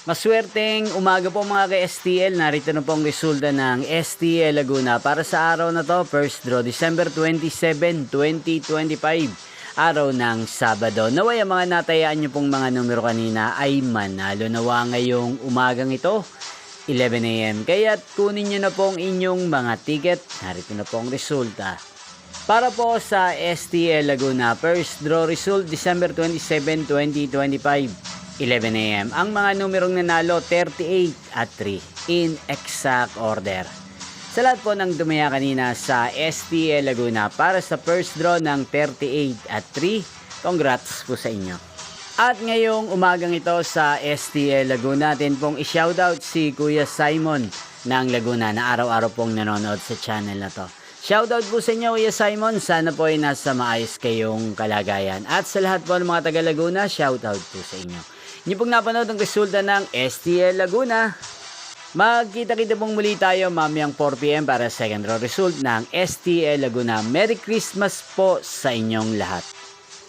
Maswerteng umaga po mga ka-STL. Narito na po ang resulta ng STL Laguna para sa araw na to. First draw, December 27, 2025. Araw ng Sabado. Naway ang mga natayaan nyo pong mga numero kanina ay manalo nawa ngayong umagang ito, 11 AM. Kaya kunin nyo na po ang inyong mga ticket. Narito na po ang resulta. Para po sa STL Laguna, first draw result, December 27, 2025. 11 AM. Ang mga numerong nanalo, 38 at 3 in exact order. Sa lahat po ng dumaya kanina sa STL Laguna para sa first draw ng 38 at 3, congrats po sa inyo. At ngayong umagang ito sa STL Laguna, natin pong i-shoutout si Kuya Simon ng Laguna na araw-araw pong nanonood sa channel na to. Shoutout po sa inyo, Kuya Simon. Sana po ay nasa maayos kayong kalagayan. At sa lahat po ng mga taga Laguna, shoutout po sa inyo. Hindi pong napanood ang resulta ng STL Laguna. Magkita-kita pong muli tayo mamayang 4 PM para second row result ng STL Laguna. Merry Christmas po sa inyong lahat.